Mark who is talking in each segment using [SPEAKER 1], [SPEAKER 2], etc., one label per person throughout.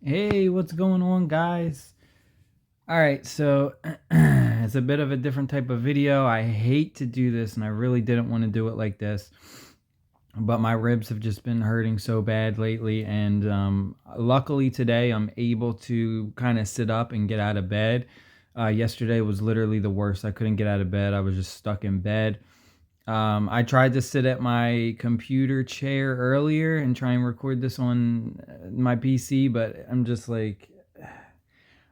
[SPEAKER 1] Hey, what's going on, guys? All right, so it's a bit of a different type of video. I hate to do this, and I really didn't want to do it like this, but my ribs have just been hurting so bad lately, and luckily today I'm able to kind of sit up and get out of bed. Yesterday was literally the worst. I couldn't get out of bed. I was just stuck in bed. I tried to sit at my computer chair earlier and try and record this on my PC, but I'm just like,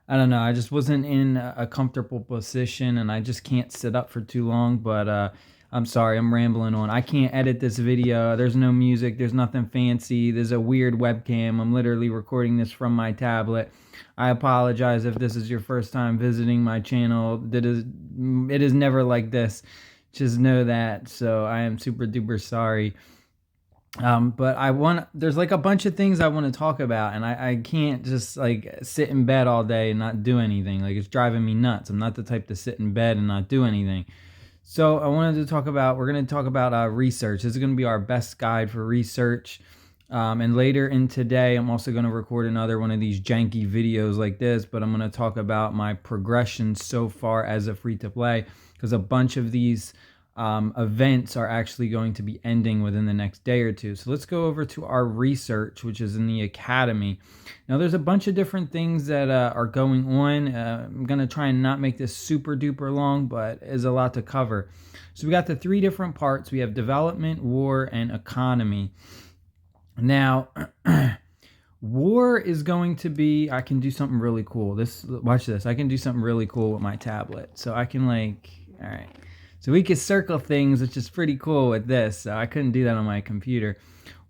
[SPEAKER 1] I don't know. I just wasn't in a comfortable position, and I just can't sit up for too long. But I'm sorry, I'm rambling on. I can't edit this video. There's no music. There's nothing fancy. There's a weird webcam. I'm literally recording this from my tablet. I apologize if this is your first time visiting my channel. It is never like this. Just know that. So I am super duper sorry. But there's like a bunch of things I want to talk about, and I can't just like sit in bed all day and not do anything. Like, it's driving me nuts. I'm not the type to sit in bed and not do anything. So we're going to talk about research. This is going to be our best guide for research. And later in today, I'm also going to record another one of these janky videos like this, but I'm going to talk about my progression so far as a free to play, because a bunch of these events are actually going to be ending within the next day or two. So let's go over to our research, which is in the academy. Now, there's a bunch of different things that are going on. I'm going to try and not make this super duper long, but is a lot to cover. So we got the three different parts. We have development, war, and economy. Now, war is going to be, I can do something really cool. Watch this. I can do something really cool with my tablet. So I can all right. So we can circle things, which is pretty cool with this. So I couldn't do that on my computer.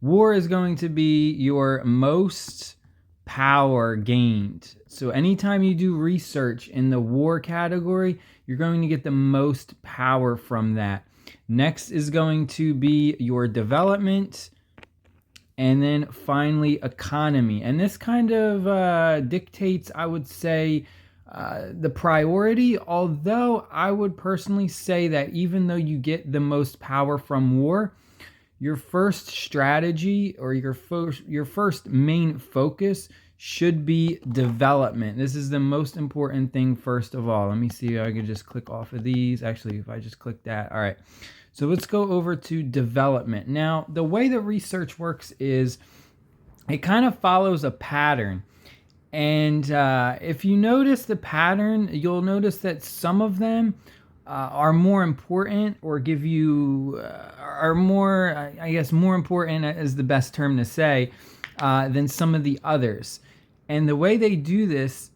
[SPEAKER 1] War is going to be your most power gained. So anytime you do research in the war category, you're going to get the most power from that. Next is going to be your development. And then finally, economy. And this kind of dictates, I would say, the priority, although I would personally say that even though you get the most power from war, your first strategy or your first main focus should be development. This is the most important thing first of all. Let me see if I can just click off of these. Actually, if I just click that. All right. So let's go over to development. Now, the way that research works is it kind of follows a pattern. And if you notice the pattern, you'll notice that some of them are more important, or give you, are more, I guess, more important is the best term to say, than some of the others. And the way they do this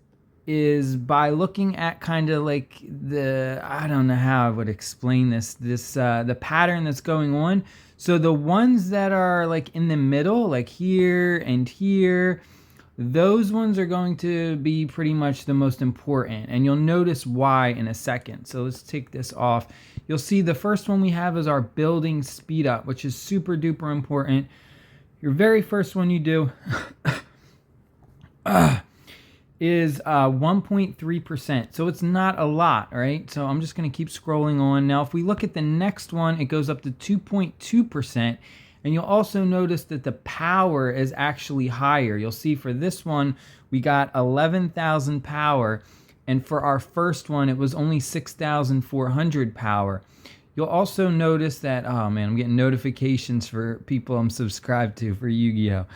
[SPEAKER 1] is by looking at kind of like I don't know how I would explain the pattern that's going on. So the ones that are like in the middle, like here and here, those ones are going to be pretty much the most important, and you'll notice why in a second. So let's take this off. You'll see the first one we have is our building speed up, which is super duper important. Your very first one you do is 1.3%. So it's not a lot, right? So I'm just going to keep scrolling on. Now, if we look at the next one, it goes up to 2.2%. And you'll also notice that the power is actually higher. You'll see for this one, we got 11,000 power. And for our first one, it was only 6,400 power. You'll also notice that, oh man, I'm getting notifications for people I'm subscribed to for Yu-Gi-Oh!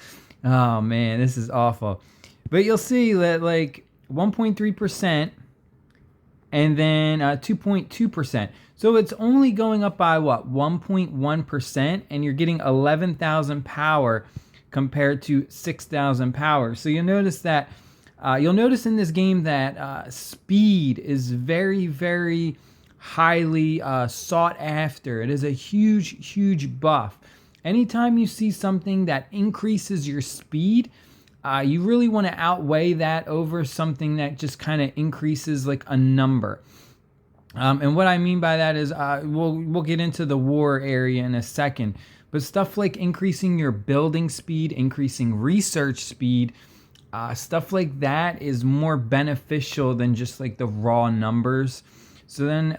[SPEAKER 1] Oh man, this is awful. But you'll see that like 1.3% and then 2.2%. So it's only going up by what, 1.1%, and you're getting 11,000 power compared to 6,000 power. So you'll notice that you'll notice in this game that speed is very, very highly sought after. It is a huge buff. Anytime you see something that increases your speed, you really want to outweigh that over something that just kind of increases like a number. And what I mean by that is we'll get into the war area in a second, but stuff like increasing your building speed, increasing research speed, stuff like that is more beneficial than just like the raw numbers. So then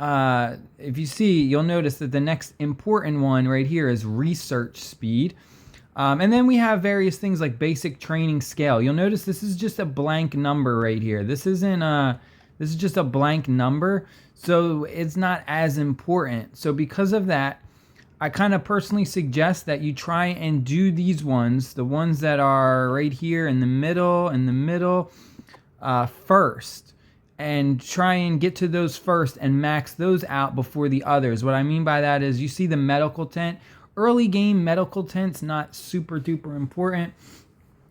[SPEAKER 1] if you see, you'll notice that the next important one right here is research speed. And then we have various things like basic training scale. You'll notice this is just a blank number right here. This isn't this is just a blank number, so it's not as important. So because of that, I kind of personally suggest that you try and do these ones, the ones that are right here in the middle, first, and try and get to those first and max those out before the others. What I mean by that is, you see the medical tent. Early game medical tent's not super duper important.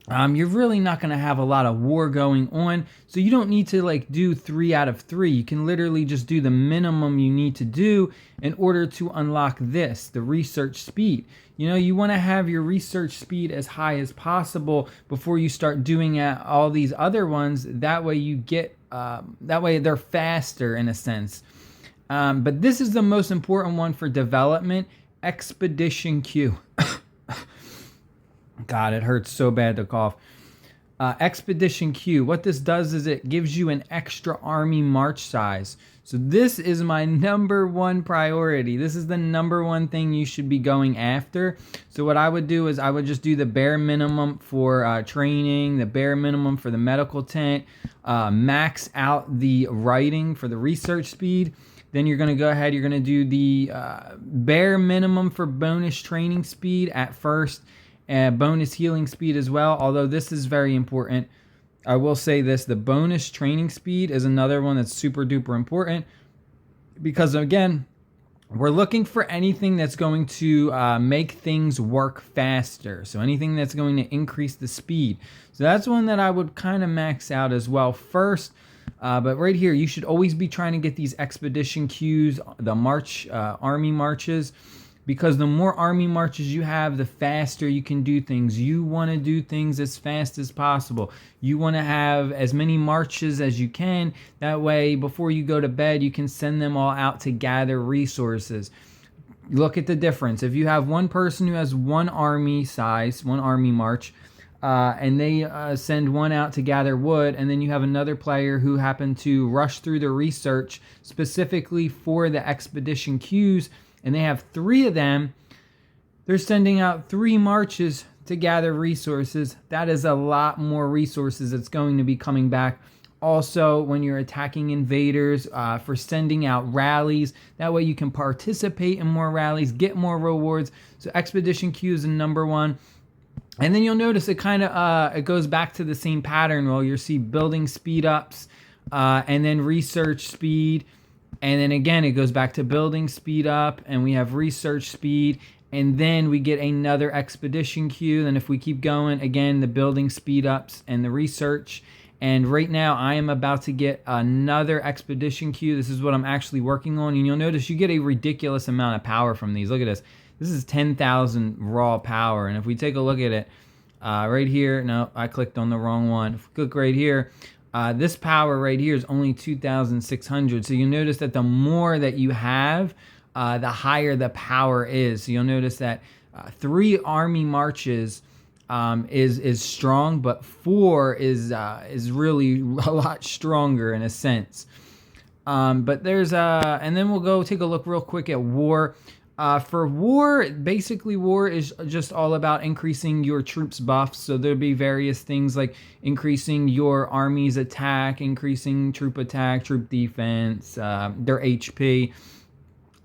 [SPEAKER 1] You're really not going to have a lot of war going on, so you don't need to like do 3 out of 3. You can literally just do the minimum you need to do in order to unlock this, the research speed. You know, you want to have your research speed as high as possible before you start doing all these other ones. That way you get, that way they're faster in a sense. But this is the most important one for development, expedition queue. God, it hurts so bad to cough. Expedition queue. What this does is it gives you an extra army march size. So this is my number one priority. This is the number one thing you should be going after. So what I would do is I would just do the bare minimum for training, the bare minimum for the medical tent, max out the writing for the research speed. Then you're going to go ahead, you're going to do the bare minimum for bonus training speed at first, and bonus healing speed as well, although this is very important. I will say this, the bonus training speed is another one that's super duper important, because again, we're looking for anything that's going to make things work faster. So anything that's going to increase the speed. So that's one that I would kind of max out as well first. But right here, you should always be trying to get these expedition queues, the army marches, because the more army marches you have, the faster you can do things. You want to do things as fast as possible. You want to have as many marches as you can. That way, before you go to bed, you can send them all out to gather resources. Look at the difference. If you have one person who has one army march, and they send one out to gather wood, and then you have another player who happened to rush through the research specifically for the expedition queues, and they have 3 of them, they're sending out 3 marches to gather resources. That is a lot more resources that's going to be coming back. Also, when you're attacking invaders, for sending out rallies, that way you can participate in more rallies, get more rewards. So expedition queue is the number one. And then you'll notice it kind of it goes back to the same pattern. Well, you'll see building speed ups, and then research speed, and then again it goes back to building speed up, and we have research speed, and then we get another expedition queue. Then if we keep going, again the building speed ups and the research. And right now I am about to get another expedition queue. This is what I'm actually working on, and you'll notice you get a ridiculous amount of power from these. Look at this. This is 10,000 raw power. And if we take a look at it right here, no, I clicked on the wrong one. If we click right here, this power right here is only 2,600. So you'll notice that the more that you have, the higher the power is. So you'll notice that 3 army marches is strong, but 4 is really a lot stronger in a sense. But there's and then we'll go take a look real quick at war. For war, basically war is just all about increasing your troops' buffs. So there'll be various things like increasing your army's attack, increasing troop attack, troop defense, their HP.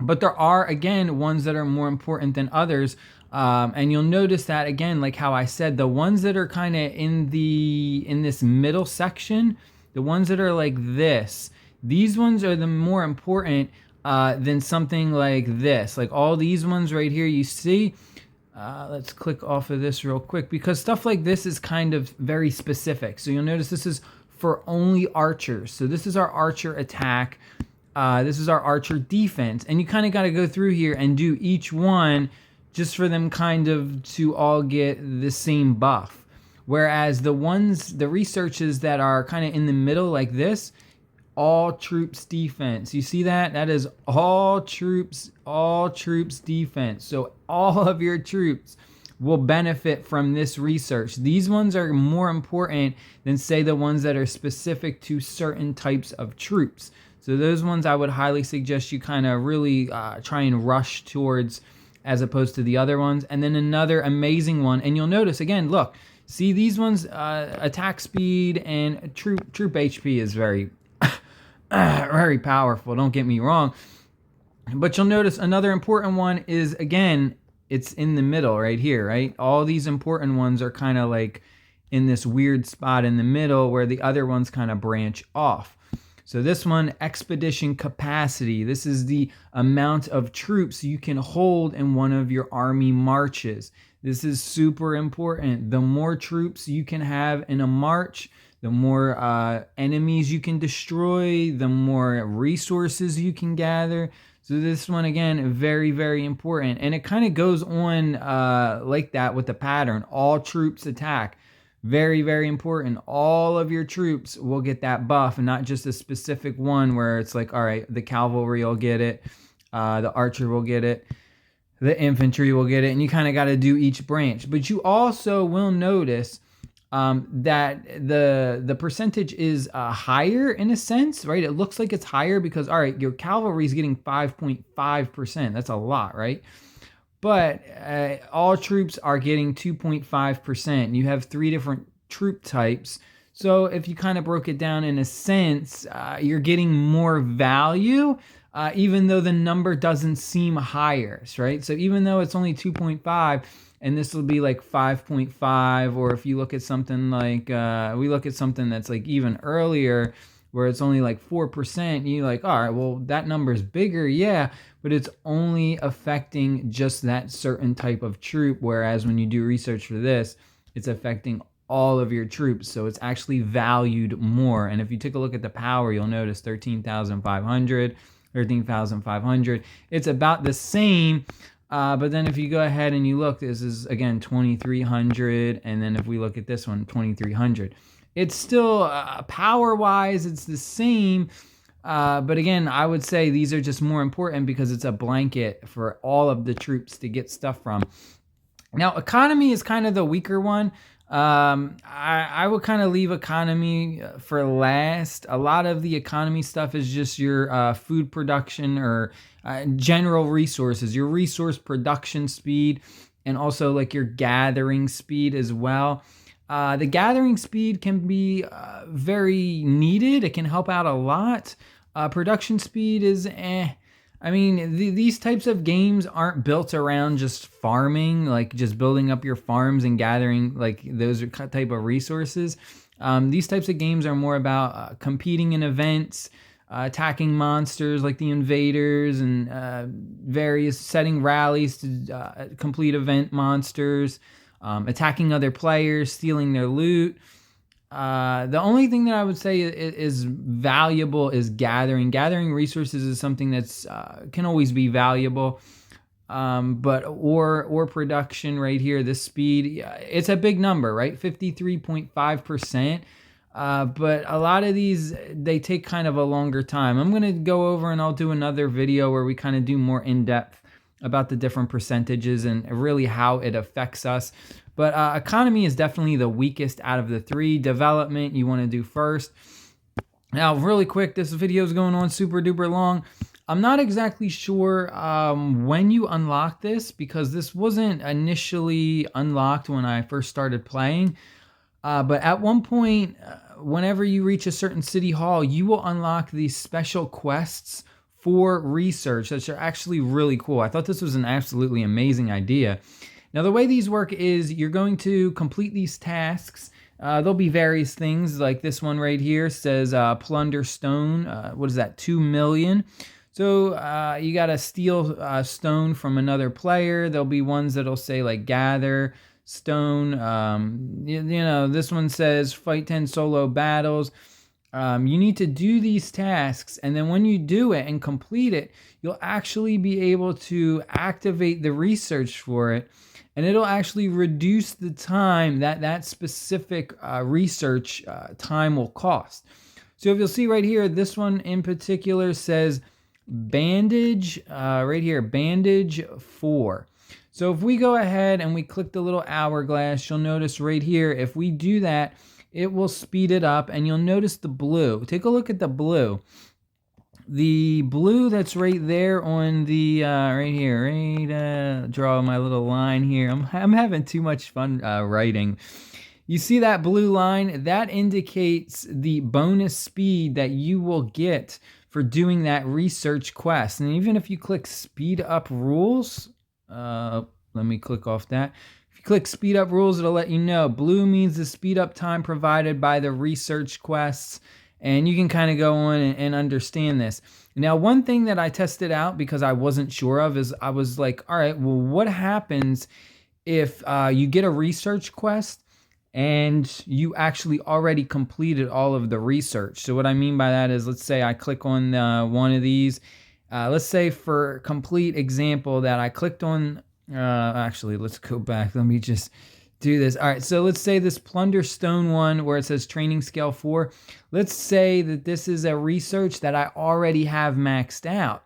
[SPEAKER 1] But there are, again, ones that are more important than others. And you'll notice that, again, like how I said, the ones that are kind of in this middle section, the ones that are like this, these ones are the more important than something like this. Like all these ones right here, you see. Let's click off of this real quick, because stuff like this is kind of very specific. So you'll notice this is for only archers. So this is our archer attack. This is our archer defense. And you kind of got to go through here and do each one just for them kind of to all get the same buff. Whereas the researches that are kind of in the middle like this, all troops defense. You see that? That is all troops defense. So all of your troops will benefit from this research. These ones are more important than, say, the ones that are specific to certain types of troops. So those ones I would highly suggest you kind of really try and rush towards as opposed to the other ones. And then another amazing one, and you'll notice again, look, see these ones, attack speed and troop HP is very, very powerful, don't get me wrong. But you'll notice another important one is, again, it's in the middle right here, right? All these important ones are kind of like in this weird spot in the middle where the other ones kind of branch off. So this one, expedition capacity. This is the amount of troops you can hold in one of your army marches. This is super important. The more troops you can have in a march, the more enemies you can destroy, the more resources you can gather. So this one, again, very, very important. And it kind of goes on like that with the pattern. All troops attack. Very, very important. All of your troops will get that buff, and not just a specific one where it's like, all right, the cavalry will get it, the archer will get it, the infantry will get it, and you kind of got to do each branch. But you also will notice that the percentage is higher in a sense, right? It looks like it's higher because, all right, your cavalry is getting 5.5%. That's a lot, right? But all troops are getting 2.5%. You have 3 different troop types. So if you kind of broke it down in a sense, you're getting more value, even though the number doesn't seem higher, right? So even though it's only 2.5, and this will be like 5.5, or if you look at something like, we look at something that's like even earlier, where it's only like 4%, you're like, all right, well, that number is bigger, yeah, but it's only affecting just that certain type of troop, whereas when you do research for this, it's affecting all of your troops, so it's actually valued more. And if you take a look at the power, you'll notice 13,500, 13,500. It's about the same, but then if you go ahead and you look, this is, again, 2,300, and then if we look at this one, 2,300. It's still, power-wise, it's the same, but again, I would say these are just more important because it's a blanket for all of the troops to get stuff from. Now, economy is kind of the weaker one. I would kind of leave economy for last. A lot of the economy stuff is just your food production or general resources, your resource production speed, and also like your gathering speed as well. The gathering speed can be very needed. It can help out a lot. Production speed is I mean, these types of games aren't built around just farming, like just building up your farms and gathering like those type of resources. These types of games are more about competing in events, attacking monsters like the invaders, and various setting rallies to complete event monsters, attacking other players, stealing their loot. The only thing that I would say is valuable is gathering. Gathering resources is something that's can always be valuable. But or production right here, the speed, it's a big number, right? 53.5%. But a lot of these, they take kind of a longer time. I'm going to go over and I'll do another video where we kind of do more in depth about the different percentages and really how it affects us. But economy is definitely the weakest out of the 3. Development, you want to do first. Now, really quick, this video is going on super duper long. I'm not exactly sure when you unlock this, because this wasn't initially unlocked when I first started playing. But at one point, whenever you reach a certain city hall, you will unlock these special quests for research that are actually really cool. I thought this was an absolutely amazing idea. Now, the way these work is you're going to complete these tasks. There'll be various things, like this one right here says plunder stone. What is that? 2 million. So you got to steal stone from another player. There'll be ones that'll say like gather stone. You know, this one says fight 10 solo battles. You need to do these tasks, and then when you do it and complete it, you'll actually be able to activate the research for it, and it'll actually reduce the time that specific research time will cost. So if you'll see right here, this one in particular says bandage, right here, bandage 4. So if we go ahead and we click the little hourglass, you'll notice right here, if we do that, it will speed it up, and you'll notice the blue. Take a look at the blue. The blue that's right there on the right here, right, draw my little line here. I'm having too much fun writing. You see that blue line? That indicates the bonus speed that you will get for doing that research quest. And even if you click speed up rules, let me click off that. If you click speed up rules, it'll let you know. Blue means the speed up time provided by the research quests. And you can kind of go on and understand this. Now, one thing that I tested out because I wasn't sure of is I was like, all right, well, what happens if you get a research quest and you actually already completed all of the research? So what I mean by that is, let's say I click on one of these. Let's say for complete example that I clicked on, actually, let's go back. Let me just do this. All right, so let's say this plunder stone one where it says training scale 4. Let's say that this is a research that I already have maxed out.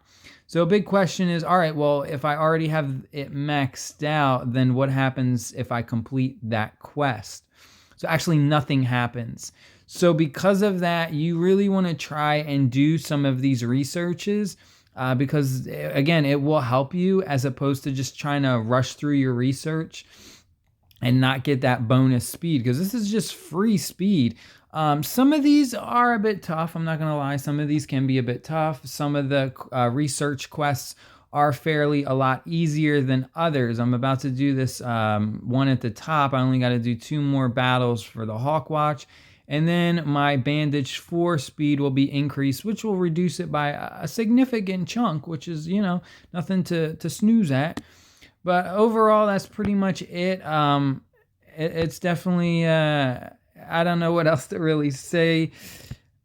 [SPEAKER 1] So a big question is, all right, well, if I already have it maxed out, then what happens if I complete that quest? So actually nothing happens. So because of that, you really want to try and do some of these researches because, again, it will help you as opposed to just trying to rush through your research and not get that bonus speed, because this is just free speed. Some of these are a bit tough. I'm not going to lie. Some of these can be a bit tough. Some of the research quests are fairly a lot easier than others. I'm about to do this one at the top. I only got to do 2 more battles for the Hawk Watch. And then my bandage 4 speed will be increased, which will reduce it by a significant chunk, which is, nothing to snooze at. But overall, that's pretty much it. It's definitely, I don't know what else to really say.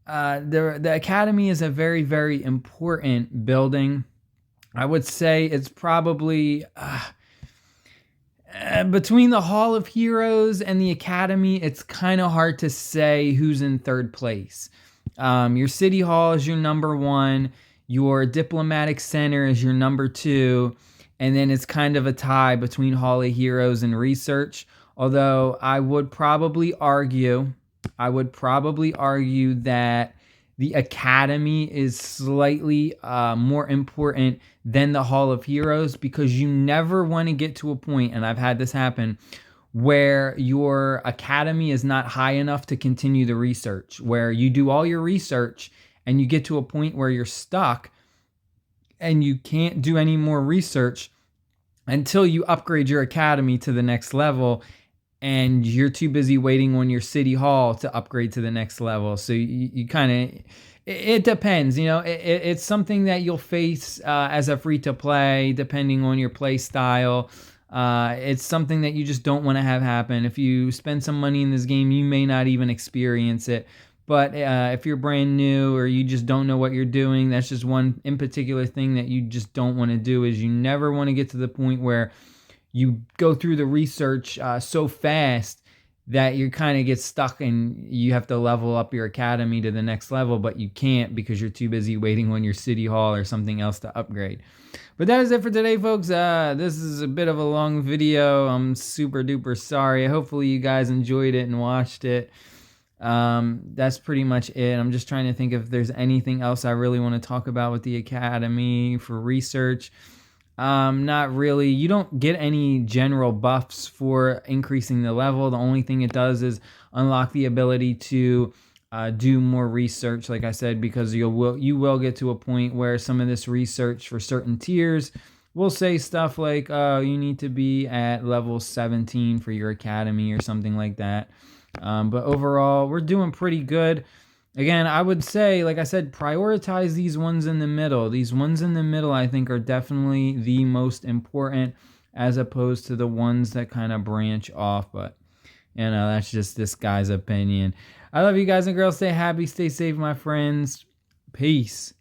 [SPEAKER 1] The Academy is a very, very important building. I would say it's probably between the Hall of Heroes and the Academy, it's kind of hard to say who's in third place. Your City Hall is your number 1. Your Diplomatic Center is your number 2. And then it's kind of a tie between Hall of Heroes and Research. Although I would probably argue that the Academy is slightly more important than the Hall of Heroes, because you never want to get to a point, and I've had this happen, where your Academy is not high enough to continue the research, where you do all your research and you get to a point where you're stuck and you can't do any more research until you upgrade your Academy to the next level, and you're too busy waiting on your City Hall to upgrade to the next level. So you kind of, it depends, it's something that you'll face as a free-to-play, depending on your play style. It's something that you just don't want to have happen. If you spend some money in this game, you may not even experience it. But if you're brand new or you just don't know what you're doing, that's just one in particular thing that you just don't want to do, is you never want to get to the point where you go through the research so fast that you kind of get stuck and you have to level up your Academy to the next level, but you can't because you're too busy waiting on your City Hall or something else to upgrade. But that is it for today, folks. This is a bit of a long video. I'm super duper sorry. Hopefully you guys enjoyed it and watched it. That's pretty much it. I'm just trying to think if there's anything else I really want to talk about with the Academy for research. Not really. You don't get any general buffs for increasing the level. The only thing it does is unlock the ability to do more research, like I said, because you will get to a point where some of this research for certain tiers will say stuff like, you need to be at level 17 for your Academy or something like that. But overall, we're doing pretty good. Again, I would say, like I said, prioritize these ones in the middle. These ones in the middle, I think, are definitely the most important, as opposed to the ones that kind of branch off. But, that's just this guy's opinion. I love you guys and girls. Stay happy, stay safe, my friends. Peace.